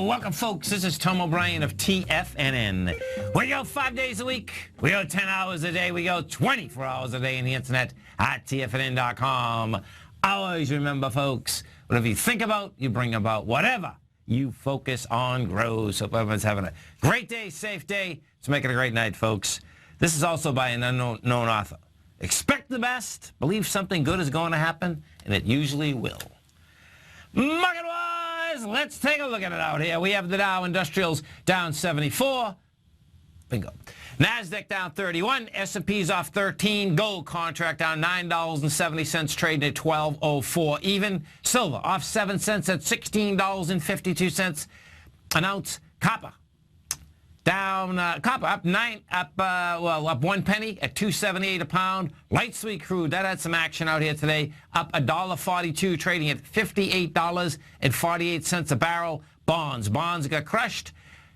Welcome, folks. This is Tom O'Brien of TFNN. We go 5 days a week. We go 10 hours a day. We go 24 hours a day on the internet at TFNN.com. Always remember, folks, whatever you think about, you bring about. Whatever you focus on grows. Hope everyone's having a great day, safe day. Let's make it a great night, folks. This is also by an unknown author. Expect the best, believe something good is going to happen, and it usually will. Market-wise, let's take a look at it out here. We have the Dow Industrials down 74. Bingo. NASDAQ down 31. S&P's off 13. Gold contract down $9.70, trading at $12.04 even. Silver off 7 cents at $16.52 an ounce. Copper down. Copper up 1 penny at $2.78 a pound. Light sweet crude, that had some action out here today. Up $1.42, trading at $58.48 a barrel. Bonds got crushed.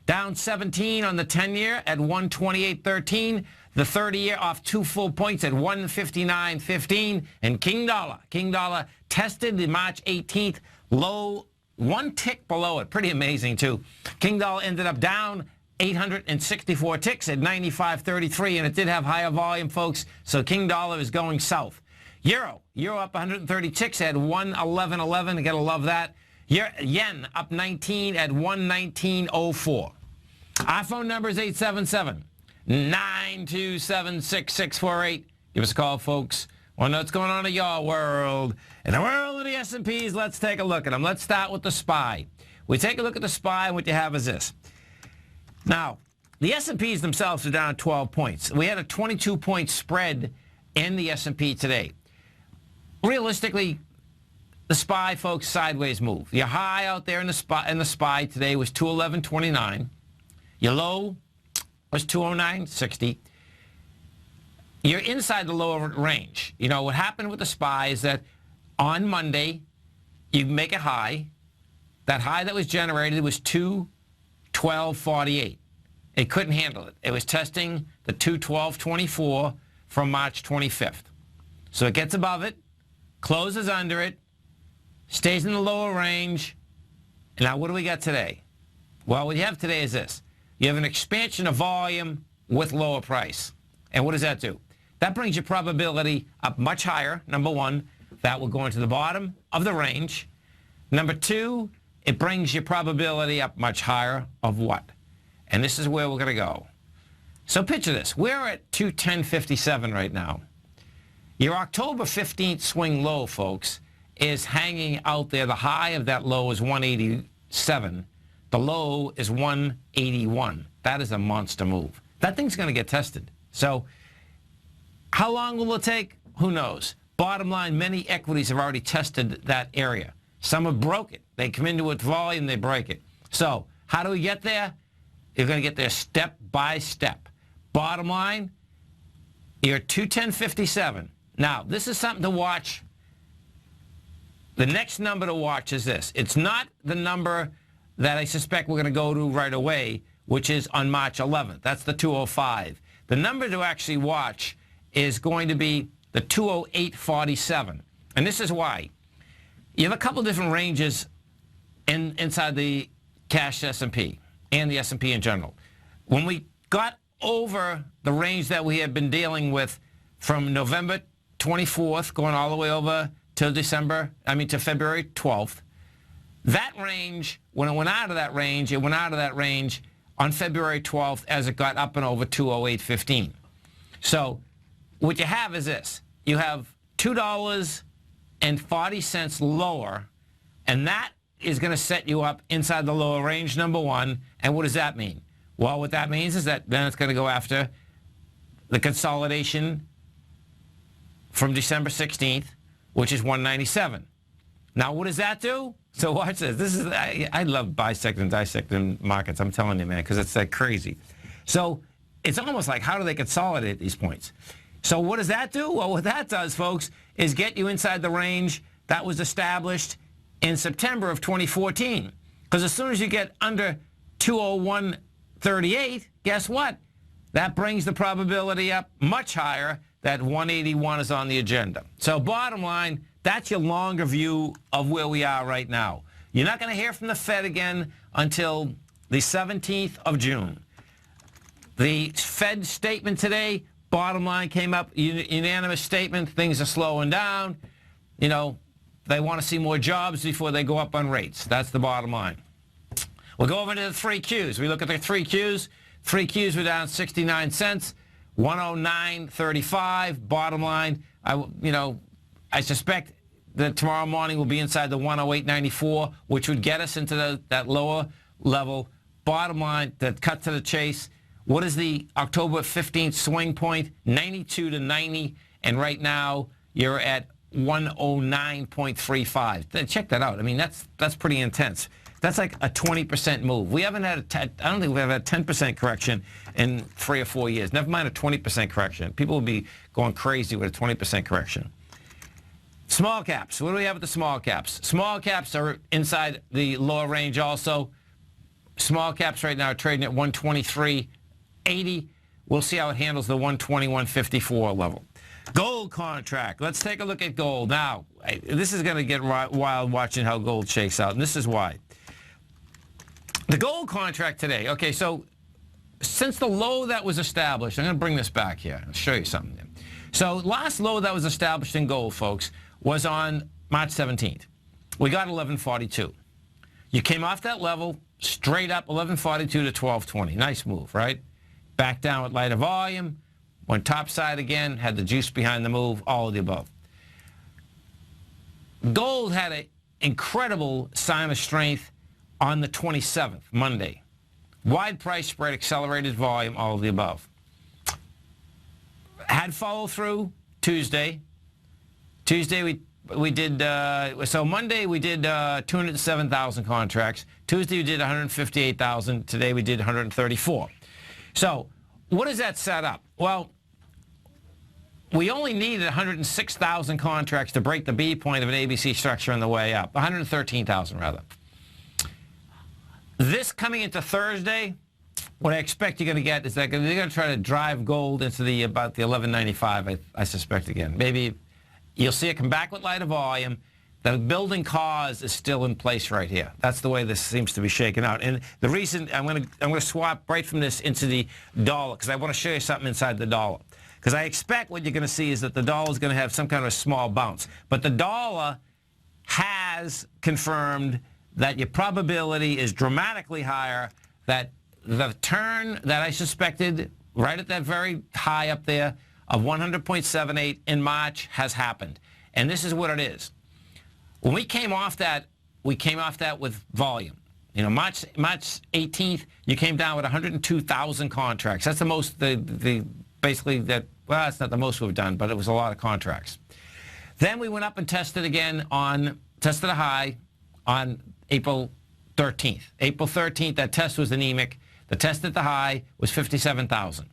Down 17 on the 10-year at 128.13. The 30-year off 2 full points at 159.15. And King Dollar tested the March 18th low, 1 tick below it. Pretty amazing, too. King Dollar ended up down 864 ticks at 95.33, and it did have higher volume, folks, so King Dollar is going south. Euro up 130 ticks at 111.11. You gotta love that. Yen up 19 at 119.04. Our phone number is 877-927-6648. Give us a call, folks. Want to know what's going on in your world. In the world of the S&Ps, let's take a look at them. Let's start with the SPY. We take a look at the SPY, and what you have is this. Now, the S&Ps themselves are down 12 points. We had a 22-point spread in the S&P today. Realistically, the SPY, folks, sideways move. Your high out there in the SPY today was 211.29. Your low was 209.60. You're inside the lower range. You know, what happened with the SPY is that on Monday, you make a high. That high that was generated was 212.48. It couldn't handle it. It was testing the 212.24 from March 25th. So it gets above it, closes under it, stays in the lower range. And now what do we got today? Well, what you have today is this. You have an expansion of volume with lower price. And what does that do? That brings your probability up much higher, number one. That will go into the bottom of the range. Number two, it brings your probability up much higher of what? And this is where we're going to go. So picture this. We're at 210.57 right now. Your October 15th swing low, folks, is hanging out there. The high of that low is 187. The low is 181. That is a monster move. That thing's going to get tested. So how long will it take? Who knows? Bottom line, many equities have already tested that area. Some have broke it. They come into it volume, they break it. So how do we get there? You're going to get there step by step. Bottom line, you're 210.57. Now, this is something to watch. The next number to watch is this. It's not the number that I suspect we're going to go to right away, which is on March 11th. That's the 205. The number to actually watch is going to be the 208.47. And this is why. You have a couple different ranges inside the cash S&P and the S&P in general. When we got over the range that we had been dealing with from November 24th going all the way over to February 12th, that range, when it went out of that range, it went out of that range on February 12th as it got up and over 208.15. So what you have is this. You have $2.40 lower, and that is going to set you up inside the lower range, number one. And what does that mean? Well, what that means is that then it's going to go after the consolidation from December 16th, which is 197. Now, what does that do? So watch this. This is I love bisecting and dissecting markets. I'm telling you, man, because it's like crazy. So it's almost like, how do they consolidate these points? So what does that do? Well, what that does, folks, is get you inside the range that was established in September of 2014. Because as soon as you get under 201.38, guess what? That brings the probability up much higher that 181 is on the agenda. So bottom line, That's your longer view of where we are right now. You're not going to hear from the Fed again until the 17th of June. The Fed statement today, bottom line came up, unanimous statement, things are slowing down. You know, they want to see more jobs before they go up on rates. That's the bottom line. We'll go over to the 3 Qs. We look at the 3 Qs. 3 Qs were down 69 cents, 109.35. Bottom line, I suspect that tomorrow morning will be inside the 108.94, which would get us into that lower level. Bottom line, that cut to the chase. What is the October 15th swing point? 92 to 90, and right now you're at 109.35. Check that out. I mean, that's pretty intense. That's like a 20% move. We haven't had I don't think we've had a 10% correction in 3 or 4 years. Never mind a 20% correction. People will be going crazy with a 20% correction. Small caps. What do we have with the small caps? Small caps are inside the lower range also. Small caps right now are trading at 123.80. We'll see how it handles the 121.54 level. Gold contract. Let's take a look at gold. Now, this is going to get wild watching how gold shakes out, and this is why. The gold contract today, okay, so since the low that was established, I'm going to bring this back here. I'll show you something. So last low that was established in gold, folks, was on March 17th. We got 1142. You came off that level, straight up 1142 to 1220. Nice move, right? Back down with lighter volume, went topside again, had the juice behind the move, all of the above. Gold had an incredible sign of strength on the 27th, Monday. Wide price spread, accelerated volume, all of the above. Had follow through Tuesday. Tuesday we did, so Monday we did 207,000 contracts. Tuesday we did 158,000. Today we did 134. So what does that set up? Well, we only needed 106,000 contracts to break the B point of an ABC structure on the way up. 113,000 rather. This coming into Thursday, what I expect you're going to get is that they're going to try to drive gold into about the 1195, I suspect again. Maybe you'll see it come back with lighter volume. The building cause is still in place right here. That's the way this seems to be shaken out. And the reason I'm going to swap right from this into the dollar, because I want to show you something inside the dollar. Because I expect what you're going to see is that the dollar is going to have some kind of a small bounce. But the dollar has confirmed that your probability is dramatically higher, that the turn that I suspected right at that very high up there of 100.78 in March has happened. And this is what it is. When we came off that, we came off that with volume. You know, March 18th, you came down with 102,000 contracts. That's the most, basically that, well, it's not the most we've done, but it was a lot of contracts. Then we went up and tested again tested a high on April 13th. April 13th, that test was anemic. The test at the high was 57,000.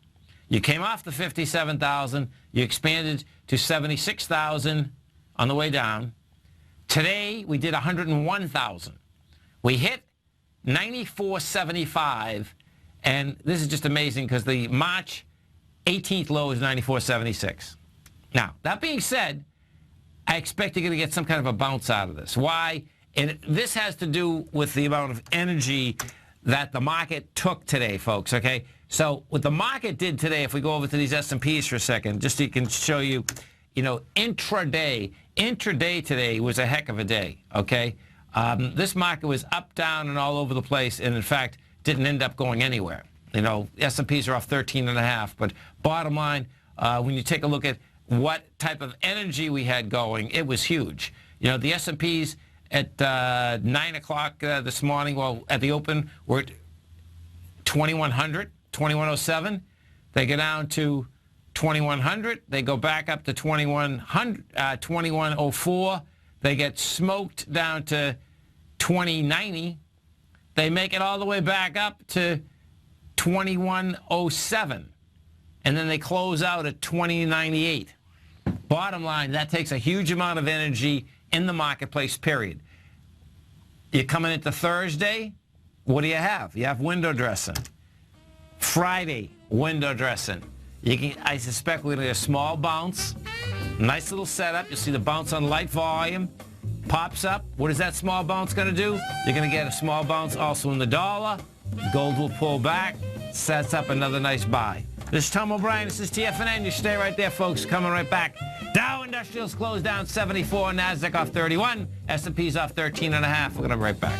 You came off the 57,000, you expanded to 76,000 on the way down. Today, we did 101,000. We hit 94.75, and this is just amazing because the March 18th low is 94.76. Now, that being said, I expect you're going to get some kind of a bounce out of this. Why? And this has to do with the amount of energy that the market took today, folks, okay? So what the market did today, if we go over to these S&Ps for a second, just so you can show you, you know, intraday today was a heck of a day, okay? This market was up, down, and all over the place, and in fact, didn't end up going anywhere. You know, S&Ps are off 13.5, but bottom line, when you take a look at what type of energy we had going, it was huge. You know, the S&Ps at 9 o'clock this morning, well, at the open, were at 2,100, 2,107. They go down to 2,100. They go back up to 2,104. They get smoked down to 2090. They make it all the way back up to 2107. And then they close out at 2098. Bottom line, that takes a huge amount of energy in the marketplace, period. You're coming into Thursday, what do you have? You have window dressing. Friday, window dressing. I suspect we're going to get a small bounce. Nice little setup. You'll see the bounce on light volume. Pops up. What is that small bounce going to do? You're going to get a small bounce also in the dollar. Gold will pull back. Sets up another nice buy. This is Tom O'Brien. This is TFNN. You stay right there, folks. Coming right back. Dow Industrials closed down 74. NASDAQ off 31. S&P's off 13.5. We're going to be right back.